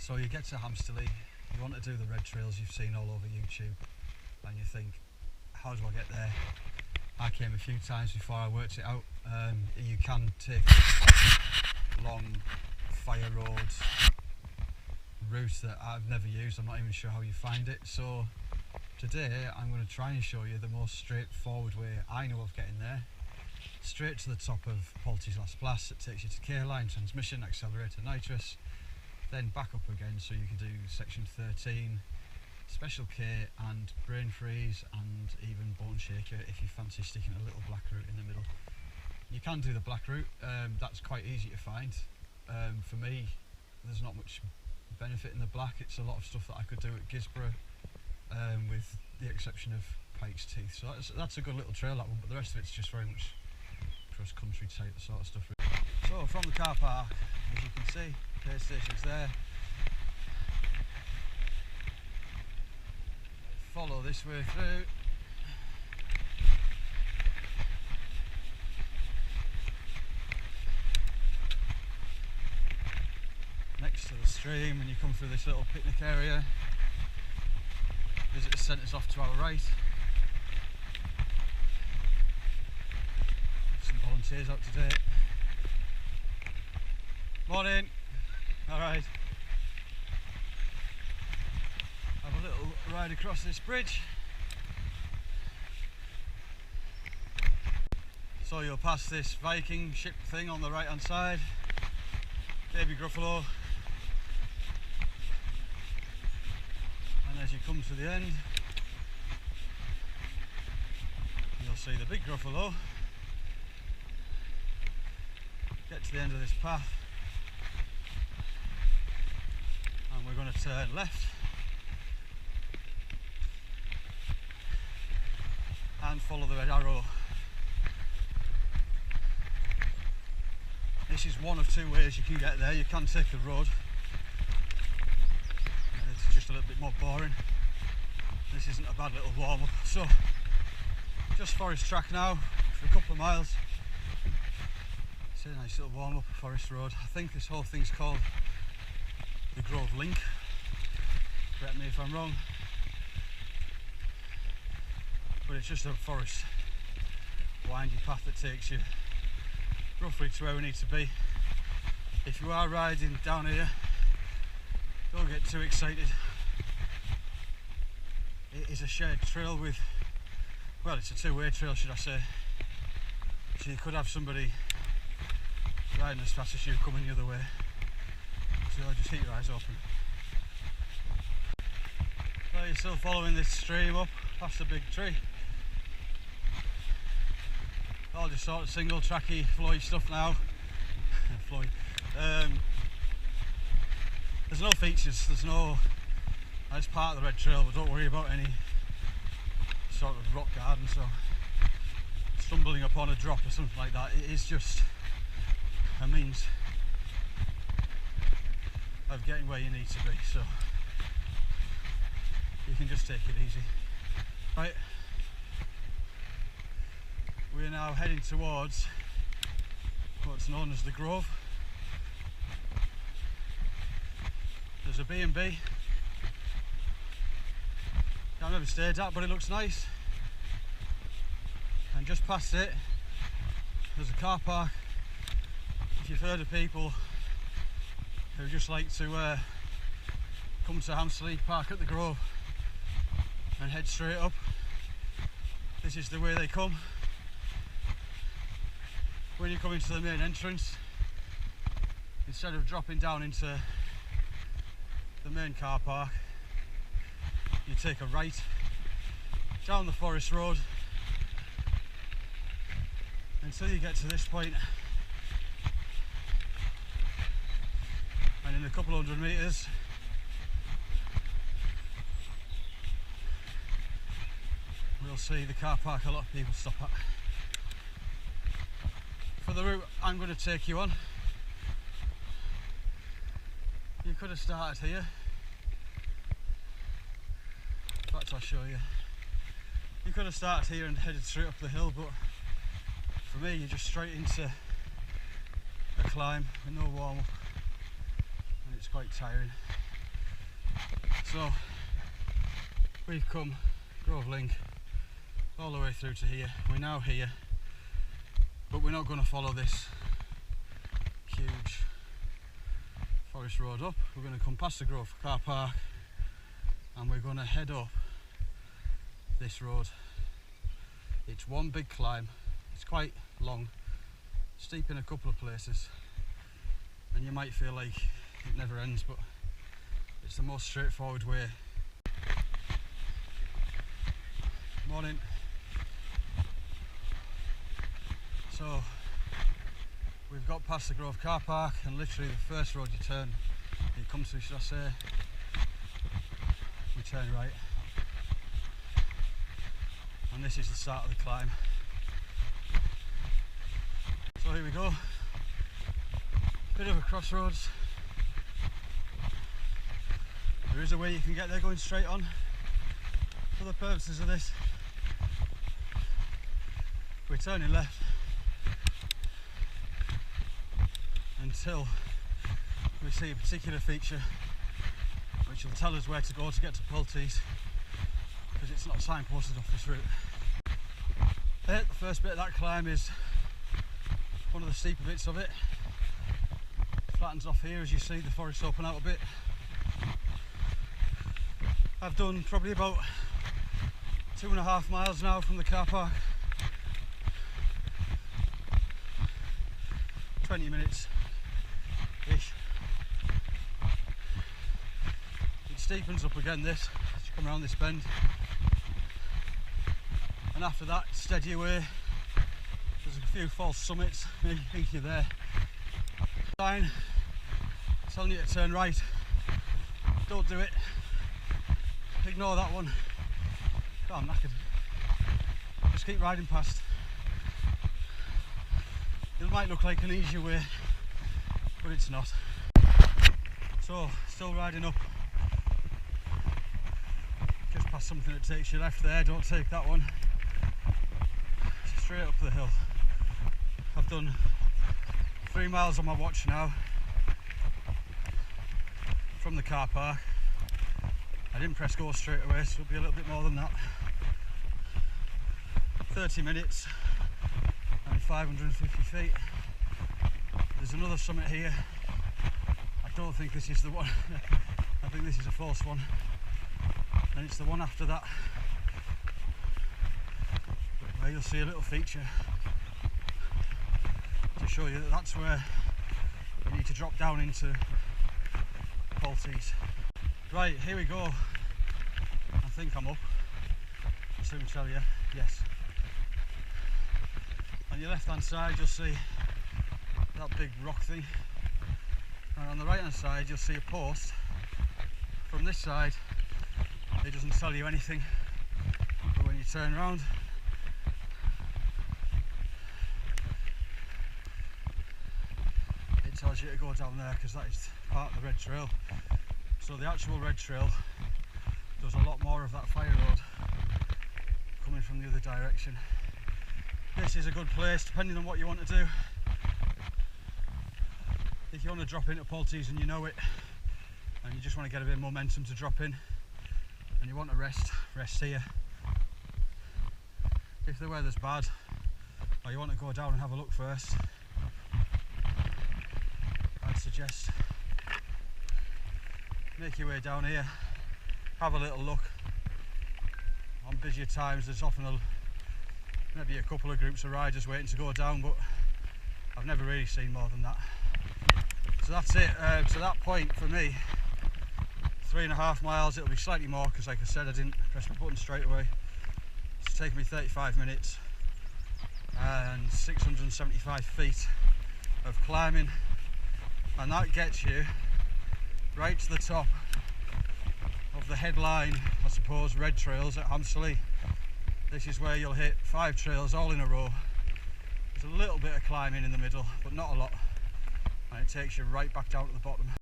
So you get to Hamsterley, you want to do the red trails you've seen all over YouTube, and you think, how do I get there? I came a few times before I worked it out. You can take long fire roads routes that I've never used. I'm not even sure how you find it. So today I'm going to try and show you the most straightforward way I know of getting there. Straight to the top of Polty's Last Blast. It takes you to K-line, transmission, accelerator, nitrous, then back up again, so you can do section 13, special K and brain freeze, and even bone shaker if you fancy sticking a little black route in the middle. You can do the black route, that's quite easy to find. For me, there's not much benefit in the black. It's a lot of stuff that I could do at Gisborough, with the exception of Pike's Teeth. So that's a good little trail, that one, but the rest of it's just very much cross-country type sort of stuff. So from the car park, as you can see, pay station's there. Follow this way through. Next to the stream, and you come through this little picnic area. Visitor centre's off to our right. Some volunteers out today. Morning. Alright. Have a little ride across this bridge. So you'll pass this Viking ship thing on the right hand side. Baby Gruffalo. And as you come to the end, you'll see the big Gruffalo. Get to the end of this path, and we're going to turn left and follow the red arrow. This is one of two ways you can get there. You can take the road, it's just a little bit more boring. This isn't a bad little warm up. So just forest track now for a couple of miles. It's a nice little warm up forest road. I think this whole thing's called the Grove Link. Correct me if I'm wrong. But it's just a forest windy path that takes you roughly to where we need to be. If you are riding down here, don't get too excited. It is a shared trail with, well, it's a two-way trail, should I say. So you could have somebody riding as fast as you coming the other way. So just keep your eyes open. So you're still following this stream up past the big tree. All just sort of single tracky, flowy stuff now. Flowy. There's no features, it's part of the red trail, but don't worry about any sort of rock gardens or stumbling upon a drop or something like that. It is just a means of getting where you need to be, so you can just take it easy. Right, we're now heading towards what's known as the Grove. There's a B&B. I've never stayed at, but it looks nice. And just past it, there's a car park. If you've heard of people who just like to come to Hamsterley, park at the Grove and head straight up, this is the way they come. When you come into the main entrance, instead of dropping down into the main car park, you take a right down the forest road until you get to this point, and in a couple 100 metres we'll see the car park a lot of people stop at. For the route I'm going to take you on, you could have started here. In fact, I'll show you. You could have started here and headed straight up the hill, but for me, you're just straight into a climb with no warm up, and it's quite tiring. So we've come Grove Link all the way through to here. We're now here, but we're not going to follow this huge forest road up. We're going to come past the Grove car park and we're going to head up this road. It's one big climb. It's quite long, steep in a couple of places, and you might feel like it never ends, but it's the most straightforward way. Morning. So we've got past the Grove car park, and literally the first road you turn, you come to, should I say, we turn right, and this is the start of the climb. So here we go, bit of a crossroads. There is a way you can get there going straight on. For the purposes of this, we're turning left until we see a particular feature which will tell us where to go to get to Polty's, because it's not signposted off this route. The first bit of that climb is one of the steeper bits of it. It flattens off here as you see the forest open out a bit. I've done probably about 2.5 miles now from the car park. 20 minutes ish. It steepens up again this as you come around this bend, and after that steady away. There's a few false summits, make you think you're there. Sign telling you to turn right. Don't do it. Ignore that one. Oh, I'm knackered. Just keep riding past. It might look like an easier way, but it's not. So, still riding up. Just past something that takes you left there, don't take that one. Straight up the hill. I've done 3 miles on my watch now from the car park. I didn't press go straight away, so it'll be a little bit more than that. 30 minutes and 550 feet. There's another summit here. I don't think this is the one. I think this is a false one, and it's the one after that where you'll see a little feature to show you that that's where you need to drop down into Polty's. Right, here we go. I think I'm up. I'll soon tell you. Yes. On your left hand side you'll see that big rock thing, and on the right hand side you'll see a post. From this side it doesn't tell you anything, but when you turn around it tells you to go down there, because that is part of the Red Trail. So the actual Red Trail does a lot more of that fire road coming from the other direction. This is a good place depending on what you want to do. If you want to drop into Polty's and you know it, and you just want to get a bit of momentum to drop in, and you want to rest here. If the weather's bad, or you want to go down and have a look first, I'd suggest make your way down here, have a little look. On busier times there's often maybe a couple of groups of riders waiting to go down, but I've never really seen more than that. So that's it. To that point for me, 3.5 miles. It'll be slightly more because, like I said, I didn't press my button straight away. It's taken me 35 minutes and 675 feet of climbing, and that gets you right to the top of the headline, I suppose, Red Trails at Hamsterley. This is where you'll hit 5 trails all in a row. There's a little bit of climbing in the middle, but not a lot, and it takes you right back down to the bottom.